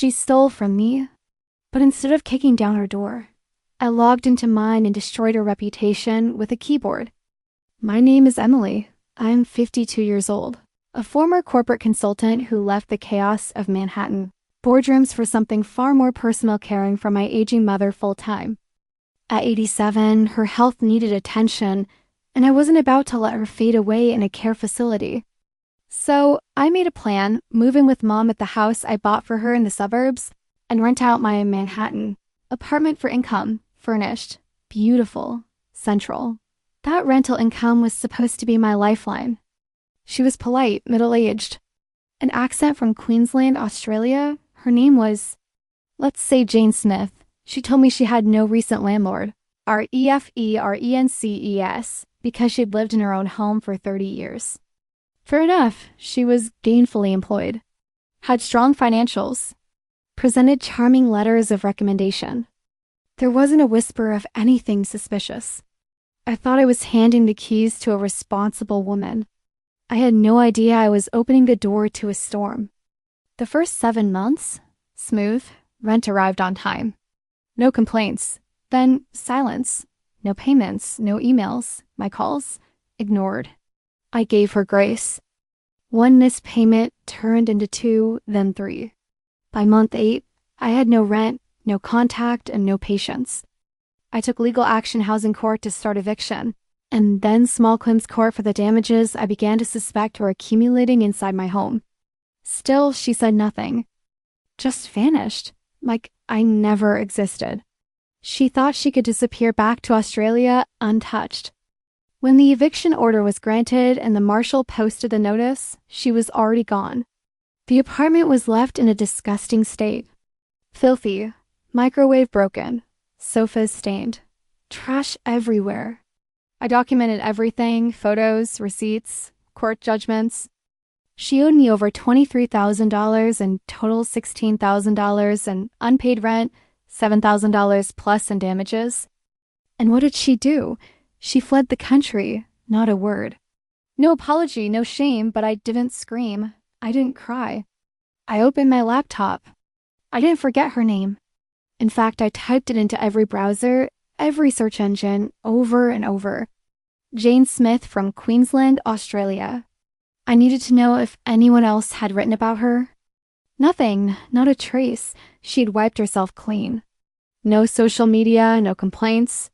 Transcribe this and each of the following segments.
She stole from me. But instead of kicking down her door, I logged into mine and destroyed her reputation with a keyboard. My name is Emily. I'm 52 years old, a former corporate consultant who left the chaos of Manhattan boardrooms for something far more personal, caring for my aging mother full-time. At 87, her health needed attention, and I wasn't about to let her fade away in a care facility. So I made a plan, move in with Mom at the house I bought for her in the suburbs, and rent out my Manhattan apartment for income, furnished, beautiful, central. That rental income was supposed to be my lifeline. She was polite, middle-aged. An accent from Queensland, Australia. Her name was, let's say, Jane Smith. She told me she had no recent landlord, REFERENCES, because she'd lived in her own home for 30 years. Fair enough, she was gainfully employed, had strong financials, presented charming letters of recommendation. There wasn't a whisper of anything suspicious. I thought I was handing the keys to a responsible woman. I had no idea I was opening the door to a storm. The first 7 months, smooth, rent arrived on time. No complaints. Then silence. No payments, no emails, my calls, ignored. I gave her grace. One missed payment turned into 2, then 3. By month 8, I had no rent, no contact, and no patience. I took legal action housing court to start eviction, and then small claims court for the damages I began to suspect were accumulating inside my home. Still, she said nothing. Just vanished, like I never existed. She thought she could disappear back to Australia untouched. When the eviction order was granted and the marshal posted the notice, she was already gone. The apartment was left in a disgusting state. Filthy, microwave broken, sofas stained, trash everywhere. I documented everything, photos, receipts, court judgments. She owed me over $23,000 and total $16,000 and unpaid rent, $7,000 plus in damages. And what did she do? She fled the country, not a word. No apology, no shame, but I didn't scream. I didn't cry. I opened my laptop. I didn't forget her name. In fact, I typed it into every browser, every search engine, over and over. Jane Smith from Queensland, Australia. I needed to know if anyone else had written about her. Nothing, not a trace. She'd wiped herself clean. No social media, no complaints,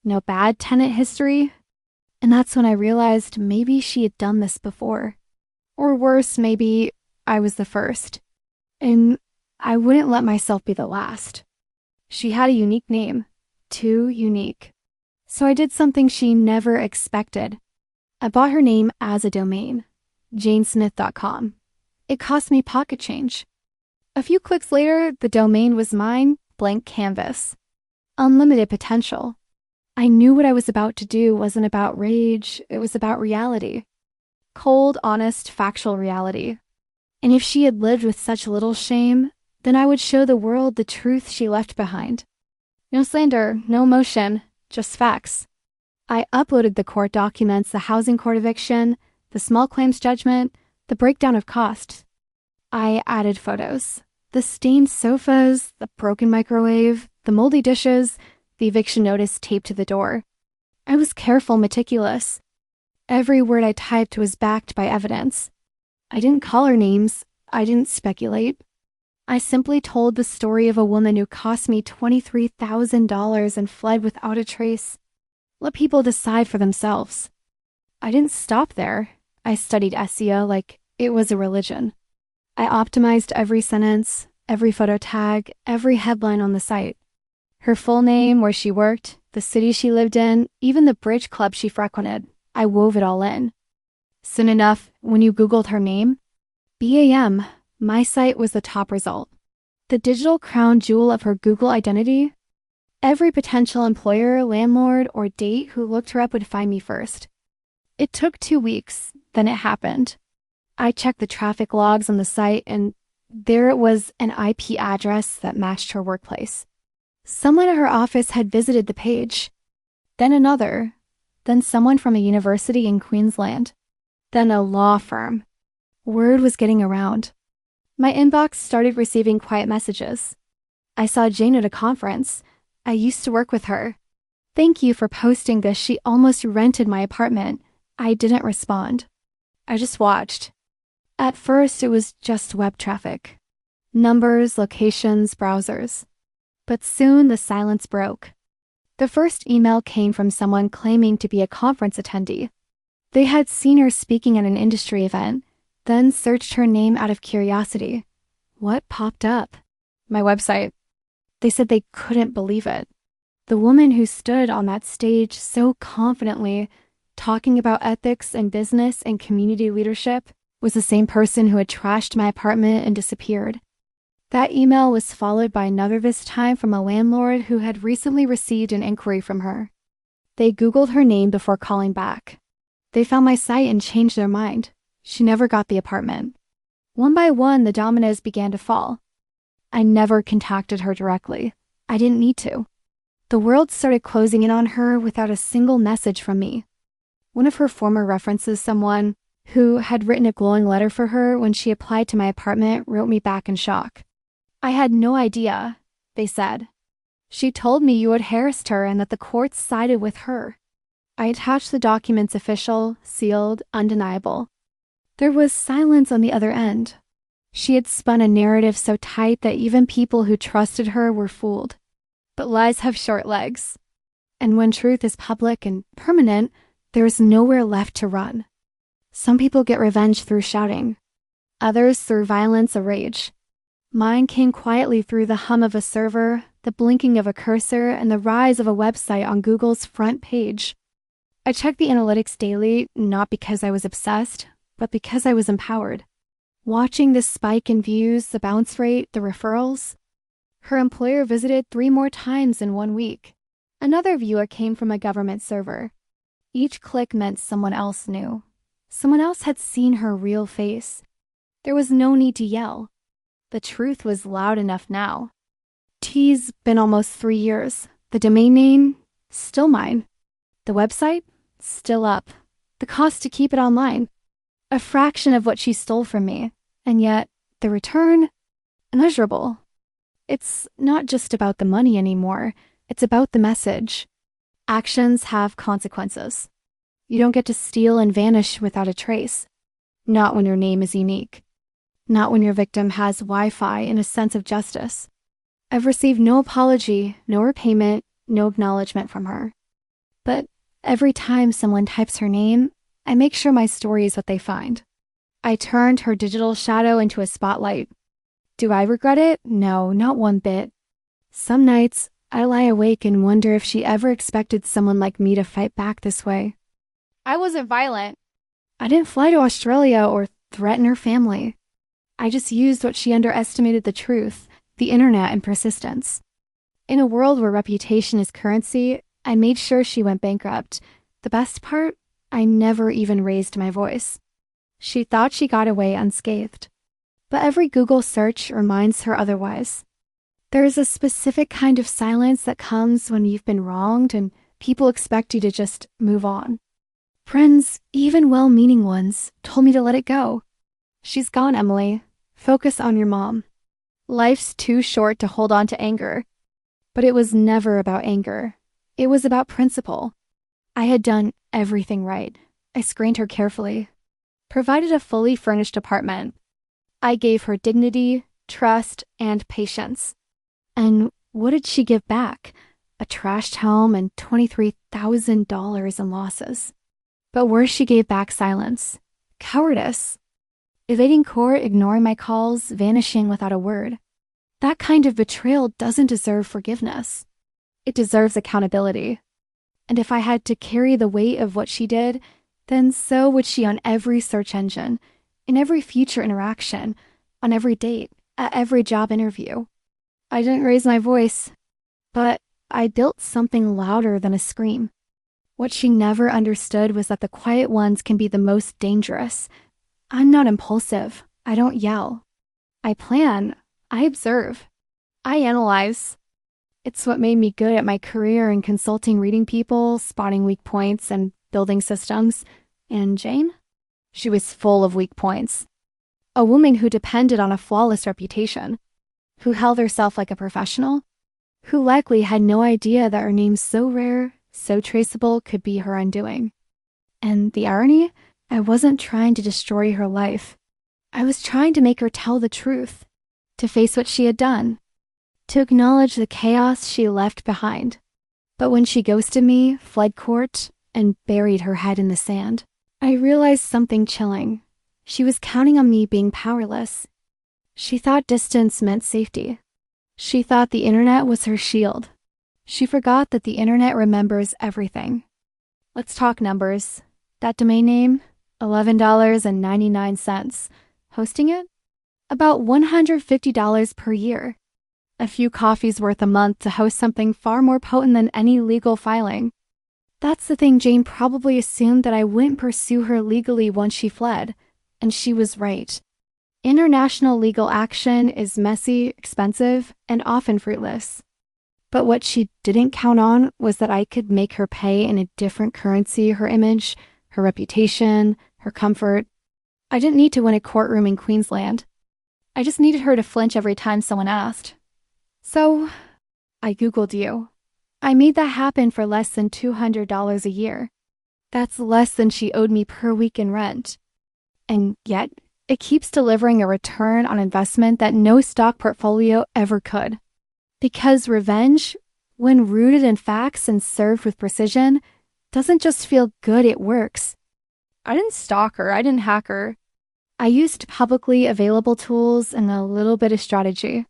no bad tenant history. And that's when I realized maybe she had done this before. Or worse, maybe I was the first. And I wouldn't let myself be the last. She had a unique name. Too unique. So I did something she never expected. I bought her name as a domain. JaneSmith.com. It cost me pocket change. A few clicks later, the domain was mine, blank canvas. Unlimited potential. I knew what I was about to do wasn't about rage, it was about reality. Cold, honest, factual reality. And if she had lived with such little shame, then I would show the world the truth she left behind. No slander, no emotion, just facts. I uploaded the court documents, the housing court eviction, the small claims judgment, the breakdown of costs. I added photos. The stained sofas, the broken microwave, the moldy dishes, the eviction notice taped to the door. I was careful, meticulous. Every word I typed was backed by evidence. I didn't call her names. I didn't speculate. I simply told the story of a woman who cost me $23,000 and fled without a trace. Let people decide for themselves. I didn't stop there. I studied SEO like it was a religion. I optimized every sentence, every photo tag, every headline on the site. Her full name, where she worked, the city she lived in, even the bridge club she frequented. I wove it all in. Soon enough, when you Googled her name, BAM, my site was the top result. The digital crown jewel of her Google identity. Every potential employer, landlord, or date who looked her up would find me first. It took 2 weeks, then it happened. I checked the traffic logs on the site, and there it was, an IP address that matched her workplace. Someone at her office had visited the page. Then another. Then someone from a university in Queensland. Then a law firm. Word was getting around. My inbox started receiving quiet messages. I saw Jane at a conference. I used to work with her. Thank you for posting this. She almost rented my apartment. I didn't respond. I just watched. At first, it was just web traffic. Numbers, locations, browsers. But soon the silence broke. The first email came from someone claiming to be a conference attendee. They had seen her speaking at an industry event, then searched her name out of curiosity. What popped up? My website. They said they couldn't believe it. The woman who stood on that stage so confidently, talking about ethics and business and community leadership, was the same person who had trashed my apartment and disappeared. That email was followed by another this time from a landlord who had recently received an inquiry from her. They Googled her name before calling back. They found my site and changed their mind. She never got the apartment. One by one, the dominoes began to fall. I never contacted her directly. I didn't need to. The world started closing in on her without a single message from me. One of her former references, someone who had written a glowing letter for her when she applied to my apartment, wrote me back in shock. I had no idea, they said. She told me you had harassed her and that the courts sided with her. I attached the documents, official, sealed, undeniable. There was silence on the other end. She had spun a narrative so tight that even people who trusted her were fooled. But lies have short legs. And when truth is public and permanent, there is nowhere left to run. Some people get revenge through shouting. Others through violence or rage. Mine came quietly through the hum of a server, the blinking of a cursor, and the rise of a website on Google's front page. I checked the analytics daily, not because I was obsessed, but because I was empowered. Watching the spike in views, the bounce rate, the referrals. Her employer visited 3 more times in 1 week. Another viewer came from a government server. Each click meant someone else knew. Someone else had seen her real face. There was no need to yell. The truth was loud enough now. T's been almost 3 years. The domain name, still mine. The website, still up. The cost to keep it online, a fraction of what she stole from me. And yet, the return, immeasurable. It's not just about the money anymore. It's about the message. Actions have consequences. You don't get to steal and vanish without a trace. Not when your name is unique. Not when your victim has Wi-Fi and a sense of justice. I've received no apology, no repayment, no acknowledgement from her. But every time someone types her name, I make sure my story is what they find. I turned her digital shadow into a spotlight. Do I regret it? No, not one bit. Some nights, I lie awake and wonder if she ever expected someone like me to fight back this way. I wasn't violent. I didn't fly to Australia or threaten her family. I just used what she underestimated: the truth, the internet, and persistence. In a world where reputation is currency, I made sure she went bankrupt. The best part? I never even raised my voice. She thought she got away unscathed. But every Google search reminds her otherwise. There is a specific kind of silence that comes when you've been wronged and people expect you to just move on. Friends, even well-meaning ones, told me to let it go. She's gone, Emily. Focus on your mom. Life's too short to hold on to anger. But it was never about anger. It was about principle. I had done everything right. I screened her carefully. Provided a fully furnished apartment. I gave her dignity, trust, and patience. And what did she give back? A trashed home and $23,000 in losses. But worse, she gave back silence. Cowardice. Evading court, ignoring my calls, vanishing without a word. That kind of betrayal doesn't deserve forgiveness. It deserves accountability. And if I had to carry the weight of what she did, then so would she on every search engine, in every future interaction, on every date, at every job interview. I didn't raise my voice, but I built something louder than a scream. What she never understood was that the quiet ones can be the most dangerous. I'm not impulsive. I don't yell. I plan. I observe. I analyze. It's what made me good at my career in consulting, reading people, spotting weak points, and building systems. And Jane? She was full of weak points. A woman who depended on a flawless reputation, who held herself like a professional, who likely had no idea that her name so rare, so traceable could be her undoing. And the irony? I wasn't trying to destroy her life. I was trying to make her tell the truth, to face what she had done, to acknowledge the chaos she left behind. But when she ghosted me, fled court, and buried her head in the sand, I realized something chilling. She was counting on me being powerless. She thought distance meant safety. She thought the internet was her shield. She forgot that the internet remembers everything. Let's talk numbers. That domain name, $11.99. Hosting it? About $150 per year. A few coffees worth a month to host something far more potent than any legal filing. That's the thing. Jane probably assumed that I wouldn't pursue her legally once she fled, and she was right. International legal action is messy, expensive, and often fruitless. But what she didn't count on was that I could make her pay in a different currency her image, her reputation, her comfort. I didn't need to win a courtroom in Queensland. I just needed her to flinch every time someone asked. So, I Googled you. I made that happen for less than $200 a year. That's less than she owed me per week in rent. And yet, it keeps delivering a return on investment that no stock portfolio ever could. Because revenge, when rooted in facts and served with precision, doesn't just feel good, it works. I didn't stalk her, I didn't hack her. I used publicly available tools and a little bit of strategy.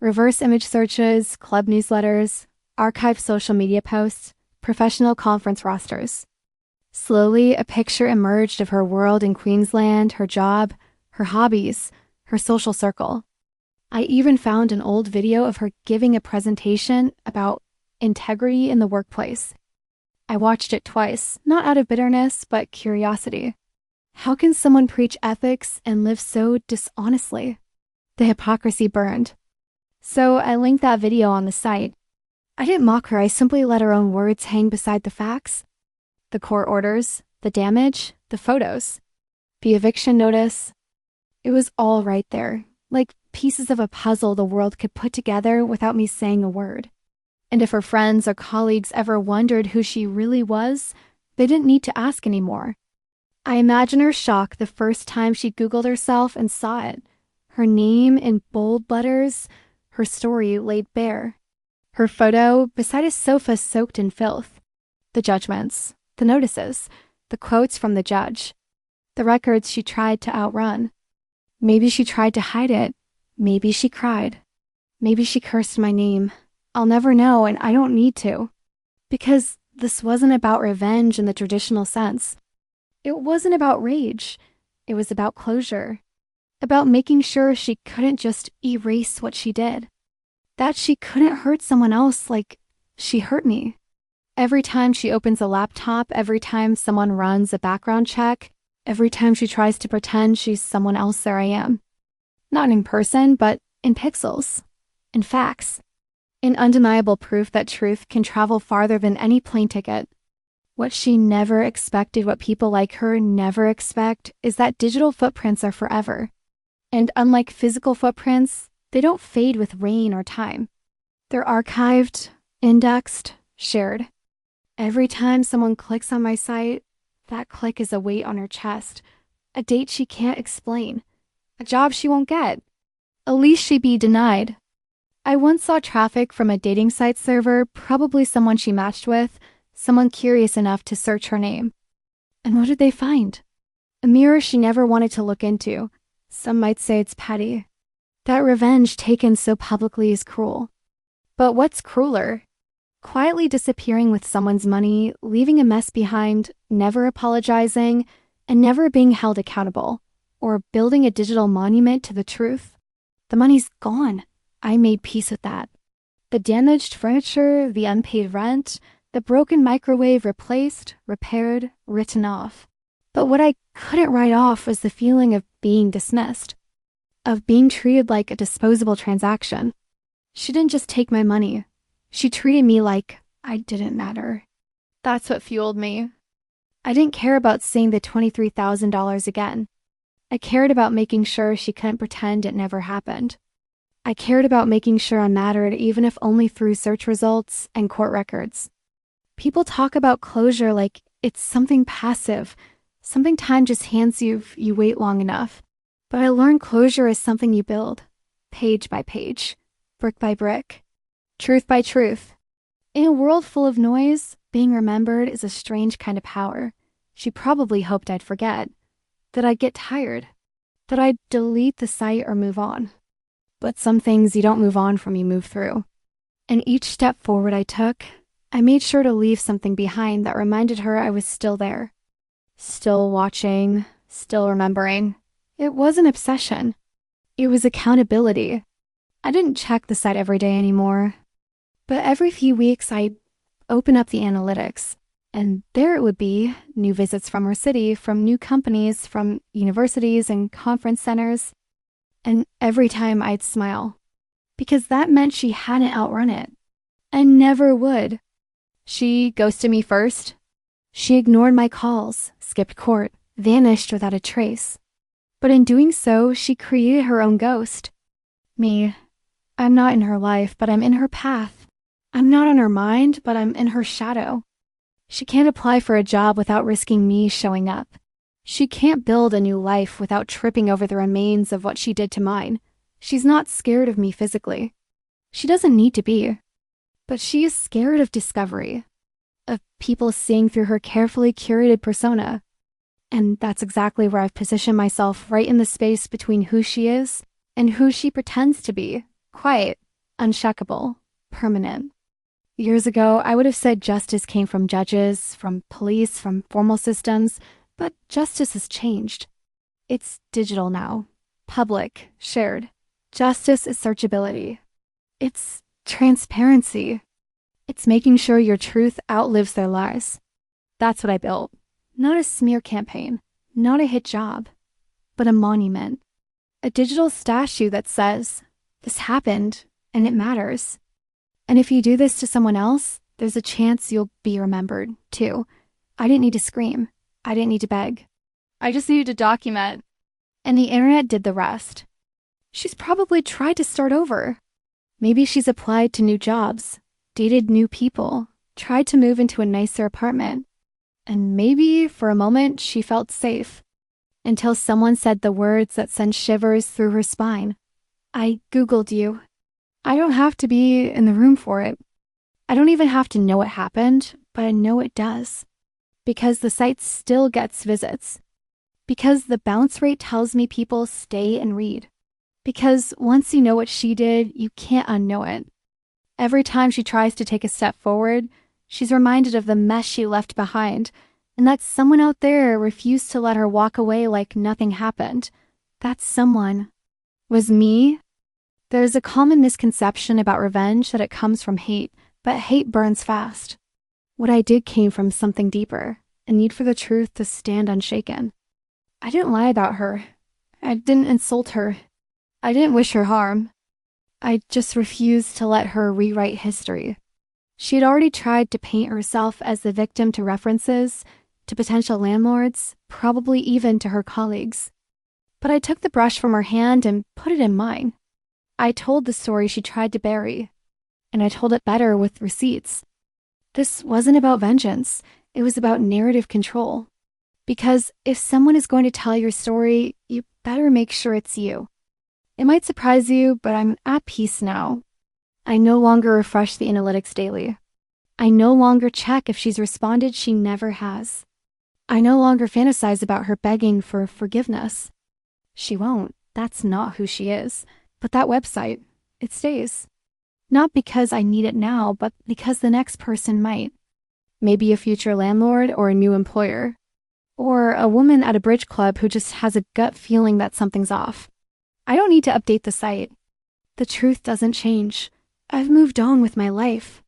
Reverse image searches, club newsletters, archived social media posts, professional conference rosters. Slowly, a picture emerged of her world in Queensland, her job, her hobbies, her social circle. I even found an old video of her giving a presentation about integrity in the workplace. I watched it twice, not out of bitterness, but curiosity. How can someone preach ethics and live so dishonestly? The hypocrisy burned. So I linked that video on the site. I didn't mock her, I simply let her own words hang beside the facts. The court orders, the damage, the photos, the eviction notice. It was all right there, like pieces of a puzzle the world could put together without me saying a word. And if her friends or colleagues ever wondered who she really was, they didn't need to ask anymore. I imagine her shock the first time she Googled herself and saw it. Her name in bold letters, her story laid bare. Her photo beside a sofa soaked in filth. The judgments, the notices, the quotes from the judge. The records she tried to outrun. Maybe she tried to hide it. Maybe she cried. Maybe she cursed my name. I'll never know, and I don't need to. Because this wasn't about revenge in the traditional sense. It wasn't about rage. It was about closure. About making sure she couldn't just erase what she did. That she couldn't hurt someone else like she hurt me. Every time she opens a laptop, every time someone runs a background check, every time she tries to pretend she's someone else, there I am. Not in person, but in pixels, in facts, in undeniable proof that truth can travel farther than any plane ticket. What she never expected, what people like her never expect, is that digital footprints are forever. And unlike physical footprints, they don't fade with rain or time. They're archived, indexed, shared. Every time someone clicks on my site, that click is a weight on her chest, a date she can't explain, a job she won't get, a lease she'd be denied. I once saw traffic from a dating site server, probably someone she matched with, someone curious enough to search her name. And what did they find? A mirror she never wanted to look into. Some might say it's petty. That revenge taken so publicly is cruel. But what's crueler? Quietly disappearing with someone's money, leaving a mess behind, never apologizing, and never being held accountable, or building a digital monument to the truth. The money's gone. I made peace with that. The damaged furniture, the unpaid rent, the broken microwave replaced, repaired, written off. But what I couldn't write off was the feeling of being dismissed, of being treated like a disposable transaction. She didn't just take my money. She treated me like I didn't matter. That's what fueled me. I didn't care about seeing the $23,000 again. I cared about making sure she couldn't pretend it never happened. I cared about making sure I mattered, even if only through search results and court records. People talk about closure like it's something passive, something time just hands you if you wait long enough. But I learned closure is something you build, page by page, brick by brick, truth by truth. In a world full of noise, being remembered is a strange kind of power. She probably hoped I'd forget, that I'd get tired, that I'd delete the site or move on. But some things you don't move on from, you move through. And each step forward I took, I made sure to leave something behind that reminded her I was still there. Still watching, still remembering. It wasn't obsession. It was accountability. I didn't check the site every day anymore. But every few weeks I'd open up the analytics, and there it would be, new visits from her city, from new companies, from universities and conference centers. And every time I'd smile, because that meant she hadn't outrun it, and never would. She ghosted me first. She ignored my calls, skipped court, vanished without a trace. But in doing so, she created her own ghost. Me, I'm not in her life, but I'm in her path. I'm not on her mind, but I'm in her shadow. She can't apply for a job without risking me showing up. She can't build a new life without tripping over the remains of what she did to mine. She's not scared of me physically. She doesn't need to be. But she is scared of discovery, of people seeing through her carefully curated persona. And that's exactly where I've positioned myself, right in the space between who she is and who she pretends to be. Quiet, unshuckable, permanent. Years ago, I would have said justice came from judges, from police, from formal systems, but justice has changed. It's digital now, public, shared. Justice is searchability. It's transparency. It's making sure your truth outlives their lies. That's what I built. Not a smear campaign, not a hit job, but a monument. A digital statue that says, this happened, and it matters. And if you do this to someone else, there's a chance you'll be remembered, too. I didn't need to scream. I didn't need to beg. I just needed to document. And the internet did the rest. She's probably tried to start over. Maybe she's applied to new jobs, dated new people, tried to move into a nicer apartment. And maybe, for a moment, she felt safe. Until someone said the words that sent shivers through her spine. I Googled you. I don't have to be in the room for it. I don't even have to know it happened, but I know it does. Because the site still gets visits. Because the bounce rate tells me people stay and read. Because once you know what she did, you can't unknow it. Every time she tries to take a step forward, she's reminded of the mess she left behind, and that someone out there refused to let her walk away like nothing happened. That someone was me. There's a common misconception about revenge that it comes from hate, but hate burns fast. What I did came from something deeper, a need for the truth to stand unshaken. I didn't lie about her. I didn't insult her. I didn't wish her harm. I just refused to let her rewrite history. She had already tried to paint herself as the victim to references, to potential landlords, probably even to her colleagues. But I took the brush from her hand and put it in mine. I told the story she tried to bury, and I told it better with receipts. This wasn't about vengeance. It was about narrative control. Because if someone is going to tell your story, you better make sure it's you. It might surprise you, but I'm at peace now. I no longer refresh the analytics daily. I no longer check if she's responded. She never has. I no longer fantasize about her begging for forgiveness. She won't. That's not who she is. But that website, it stays. Not because I need it now, but because the next person might. Maybe a future landlord or a new employer. Or a woman at a bridge club who just has a gut feeling that something's off. I don't need to update the site. The truth doesn't change. I've moved on with my life.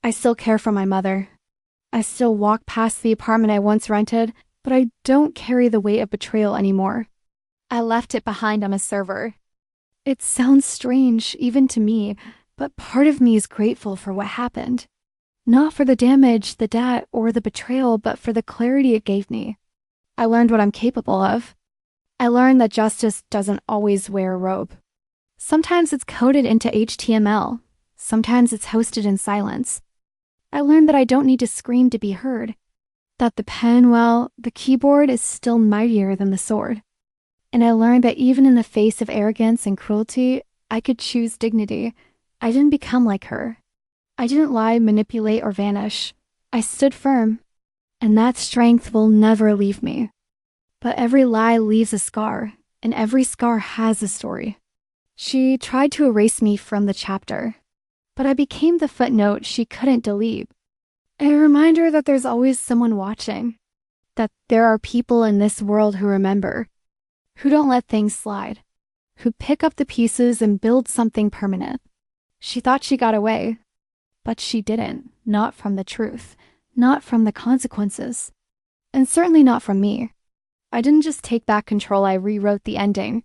I still care for my mother. I still walk past the apartment I once rented, but I don't carry the weight of betrayal anymore. I left it behind on a server. It sounds strange, even to me, but part of me is grateful for what happened. Not for the damage, the debt, or the betrayal, but for the clarity it gave me. I learned what I'm capable of. I learned that justice doesn't always wear a robe. Sometimes it's coded into HTML. Sometimes it's hosted in silence. I learned that I don't need to scream to be heard. That the pen, well, the keyboard is still mightier than the sword. And I learned that even in the face of arrogance and cruelty, I could choose dignity. I didn't become like her. I didn't lie, manipulate, or vanish. I stood firm. And that strength will never leave me. But every lie leaves a scar, and every scar has a story. She tried to erase me from the chapter, but I became the footnote she couldn't delete. A reminder that there's always someone watching, that there are people in this world who remember, who don't let things slide, who pick up the pieces and build something permanent. She thought she got away, but she didn't, not from the truth, not from the consequences, and certainly not from me. I didn't just take back control, I rewrote the ending.